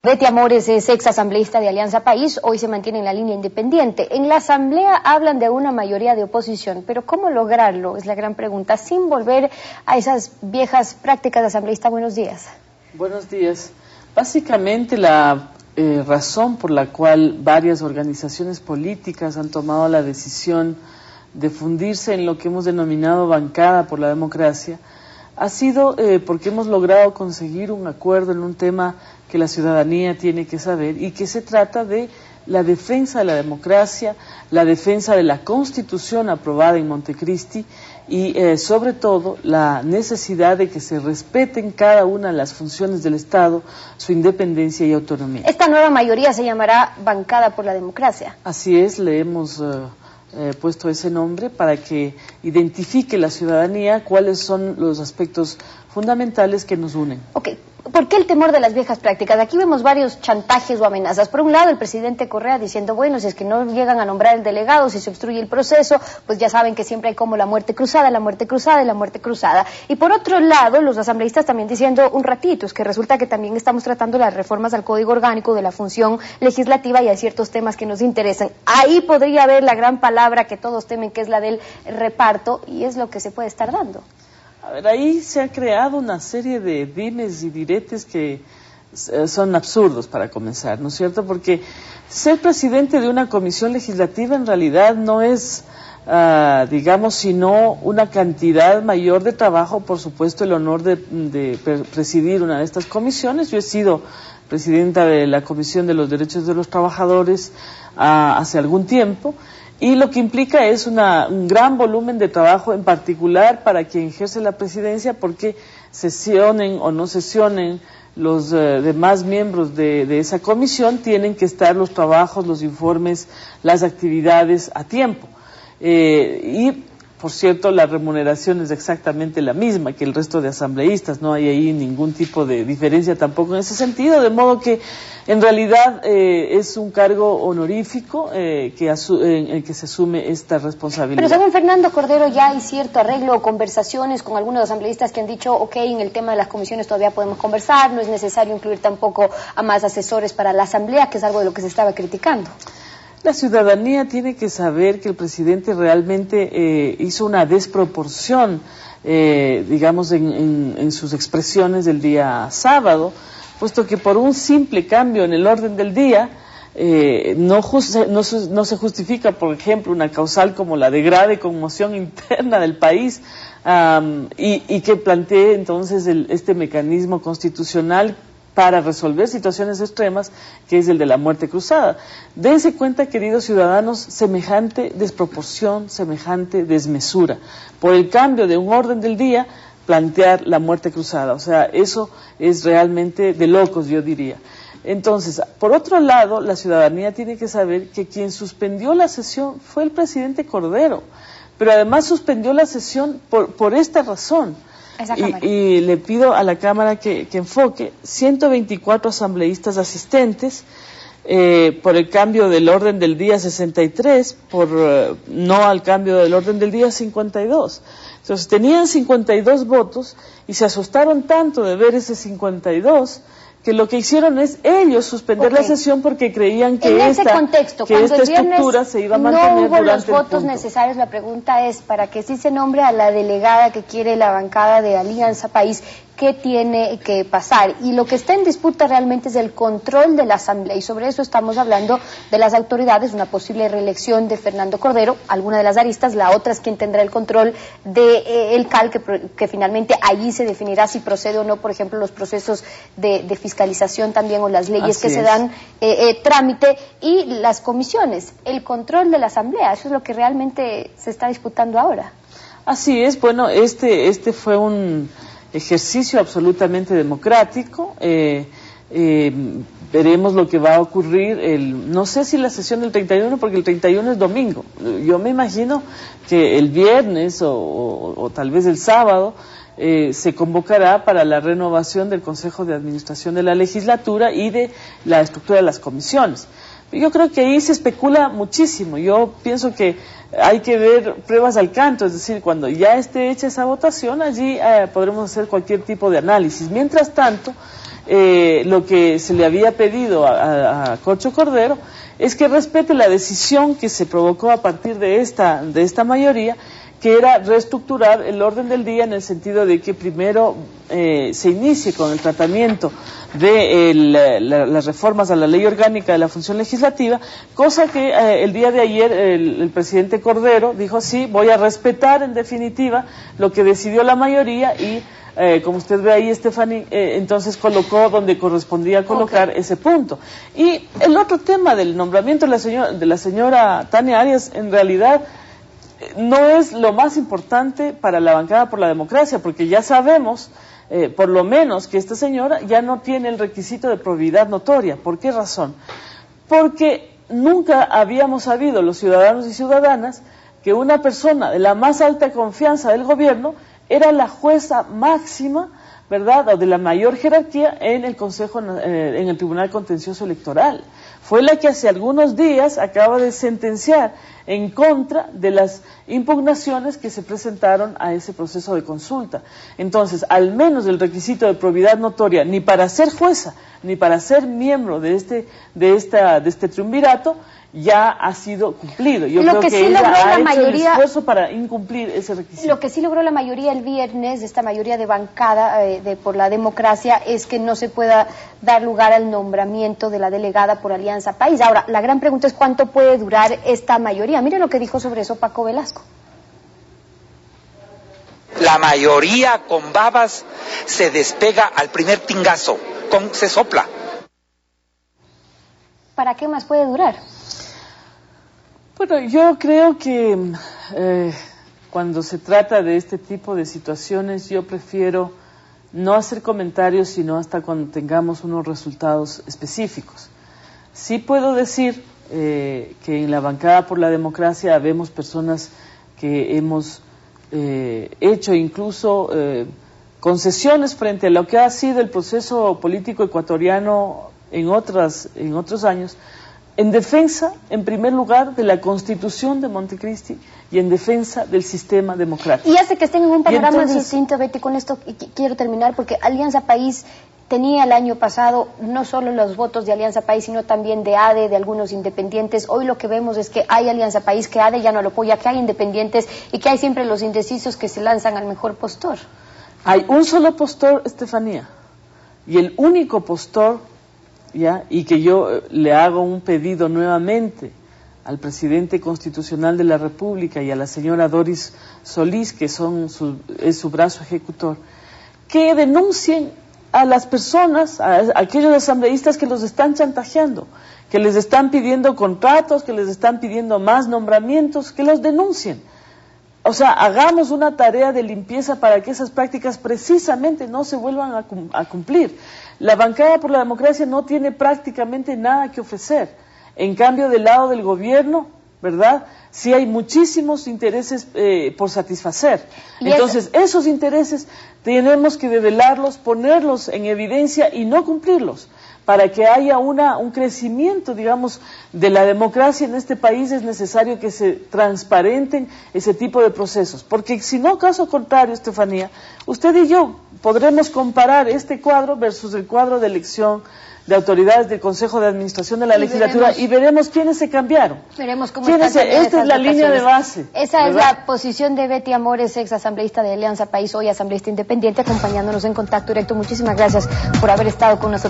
Betty Amores es exasambleísta de Alianza País, hoy se mantiene en la línea independiente. En la asamblea hablan de una mayoría de oposición, pero ¿cómo lograrlo? Es la gran pregunta, sin volver a esas viejas prácticas de asambleísta. Buenos días. Buenos días. Básicamente la razón por la cual varias organizaciones políticas han tomado la decisión de fundirse en lo que hemos denominado bancada por la democracia ha sido porque hemos logrado conseguir un acuerdo en un tema que la ciudadanía tiene que saber y que se trata de la defensa de la democracia, la defensa de la Constitución aprobada en Montecristi y sobre todo la necesidad de que se respeten cada una de las funciones del Estado, su independencia y autonomía. Esta nueva mayoría se llamará Bancada por la Democracia. Así es, le hemos puesto ese nombre para que identifique la ciudadanía cuáles son los aspectos fundamentales que nos unen. Ok. ¿Por qué el temor de las viejas prácticas? Aquí vemos varios chantajes o amenazas. Por un lado, el presidente Correa diciendo, bueno, si es que no llegan a nombrar el delegado, si se obstruye el proceso, pues ya saben que siempre hay como la muerte cruzada, la muerte cruzada y la muerte cruzada. Y por otro lado, los asambleístas también diciendo un ratito, es que resulta que también estamos tratando las reformas al Código Orgánico de la función legislativa y hay ciertos temas que nos interesan. Ahí podría haber la gran palabra que todos temen, que es la del reparto, y es lo que se puede estar dando. A ver, ahí se ha creado una serie de dimes y diretes que son absurdos para comenzar, ¿no es cierto? Porque ser presidente de una comisión legislativa en realidad no es, digamos, sino una cantidad mayor de trabajo, por supuesto, el honor de presidir una de estas comisiones. Yo he sido presidenta de la Comisión de los Derechos de los Trabajadores hace algún tiempo. Y lo que implica es un gran volumen de trabajo, en particular para quien ejerce la presidencia, porque sesionen o no sesionen los demás miembros de esa comisión, tienen que estar los trabajos, los informes, las actividades a tiempo. Y, por cierto, la remuneración es exactamente la misma que el resto de asambleístas, no hay ahí ningún tipo de diferencia tampoco en ese sentido, de modo que en realidad es un cargo honorífico en el que se asume esta responsabilidad. Pero según Fernando Cordero ya hay cierto arreglo o conversaciones con algunos asambleístas que han dicho, ok, en el tema de las comisiones todavía podemos conversar, no es necesario incluir tampoco a más asesores para la asamblea, que es algo de lo que se estaba criticando. La ciudadanía tiene que saber que el presidente realmente hizo una desproporción, digamos, en sus expresiones del día sábado, puesto que por un simple cambio en el orden del día no se justifica, por ejemplo, una causal como la de grave conmoción interna del país y que plantee entonces este mecanismo constitucional para resolver situaciones extremas, que es el de la muerte cruzada. Dense cuenta, queridos ciudadanos, semejante desproporción, semejante desmesura. Por el cambio de un orden del día, plantear la muerte cruzada. O sea, eso es realmente de locos, yo diría. Entonces, por otro lado, la ciudadanía tiene que saber que quien suspendió la sesión fue el presidente Cordero, pero además suspendió la sesión por esta razón. Y le pido a la Cámara que enfoque 124 asambleístas asistentes, por el cambio del orden del día 63, no al cambio del orden del día 52. Entonces tenían 52 votos y se asustaron tanto de ver ese 52 que lo que hicieron es ellos suspender la sesión porque creían que esta estructura se iba a mantener no hubo durante los votos necesarios. La pregunta es, para que sí se nombre a la delegada que quiere la bancada de Alianza País, ¿qué tiene que pasar? Y lo que está en disputa realmente es el control de la asamblea, y sobre eso estamos hablando de las autoridades, una posible reelección de Fernando Cordero, alguna de las aristas, la otra es quien tendrá el control de el CAL, que finalmente allí se definirá si procede o no, por ejemplo, los procesos de fiscalización también, o las leyes que se dan trámite, y las comisiones, el control de la asamblea, eso es lo que realmente se está disputando ahora. Así es, bueno, este fue un ejercicio absolutamente democrático. Veremos lo que va a ocurrir, no sé si la sesión del 31, porque el 31 es domingo. Yo me imagino que el viernes o tal vez el sábado se convocará para la renovación del Consejo de Administración de la Legislatura y de la estructura de las comisiones. Yo creo que ahí se especula muchísimo. Yo pienso que hay que ver pruebas al canto, es decir, cuando ya esté hecha esa votación, allí podremos hacer cualquier tipo de análisis. Mientras tanto, lo que se le había pedido a Corcho Cordero es que respete la decisión que se provocó a partir de esta mayoría, que era reestructurar el orden del día en el sentido de que primero se inicie con el tratamiento de las reformas a la ley orgánica de la función legislativa, cosa que el día de ayer el presidente Cordero dijo: sí, voy a respetar en definitiva lo que decidió la mayoría, y como usted ve ahí, Estefanía, entonces colocó donde correspondía colocar ese punto. Y el otro tema del nombramiento de la señora Tania Arias, en realidad no es lo más importante para la bancada por la democracia, porque ya sabemos, por lo menos, que esta señora ya no tiene el requisito de probidad notoria. ¿Por qué razón? Porque nunca habíamos sabido, los ciudadanos y ciudadanas, que una persona de la más alta confianza del gobierno era la jueza máxima, ¿verdad?, o de la mayor jerarquía en el en el Tribunal Contencioso Electoral. Fue la que hace algunos días acaba de sentenciar en contra de las impugnaciones que se presentaron a ese proceso de consulta. Entonces, al menos el requisito de probidad notoria, ni para ser jueza, ni para ser miembro de este triunvirato, ya ha sido cumplido. Yo creo que ella ha hecho el esfuerzo para incumplir ese requisito. Lo que sí logró la mayoría el viernes, esta mayoría de bancada por la democracia, es que no se pueda dar lugar al nombramiento de la delegada por Alianza País. Ahora, la gran pregunta es cuánto puede durar esta mayoría. Mire lo que dijo sobre eso Paco Velasco. La mayoría con babas se despega al primer tingazo, se sopla. ¿Para qué más puede durar? Bueno, yo creo que cuando se trata de este tipo de situaciones, yo prefiero no hacer comentarios, sino hasta cuando tengamos unos resultados específicos. Sí puedo decir que en la bancada por la democracia habemos personas que hemos hecho incluso concesiones frente a lo que ha sido el proceso político ecuatoriano en otros años, en defensa, en primer lugar, de la Constitución de Montecristi y en defensa del sistema democrático. Y hace que estén en un panorama distinto, Betty, con esto quiero terminar, porque Alianza País tenía el año pasado no solo los votos de Alianza País, sino también de ADE, de algunos independientes. Hoy lo que vemos es que hay Alianza País, que ADE ya no lo apoya, que hay independientes y que hay siempre los indecisos que se lanzan al mejor postor. Hay un solo postor, Estefanía, y el único postor, ¿ya? Y que yo le hago un pedido nuevamente al presidente constitucional de la República y a la señora Doris Solís, que es su brazo ejecutor, que denuncien a las personas, a aquellos asambleístas que los están chantajeando, que les están pidiendo contratos, que les están pidiendo más nombramientos, que los denuncien. O sea, hagamos una tarea de limpieza para que esas prácticas precisamente no se vuelvan a cumplir. La bancada por la democracia no tiene prácticamente nada que ofrecer. En cambio, del lado del gobierno, ¿verdad?, sí hay muchísimos intereses por satisfacer. Entonces, esos intereses tenemos que develarlos, ponerlos en evidencia y no cumplirlos. Para que haya un crecimiento, digamos, de la democracia en este país, es necesario que se transparenten ese tipo de procesos. Porque si no, caso contrario, Estefanía, usted y yo podremos comparar este cuadro versus el cuadro de elección de autoridades del Consejo de Administración de la Legislatura y veremos quiénes se cambiaron. Veremos cómo esta es la línea de base. Esa es la posición de Betty Amores, ex asambleísta de Alianza País, hoy asambleísta independiente, acompañándonos en Contacto Directo. Muchísimas gracias por haber estado con nosotros.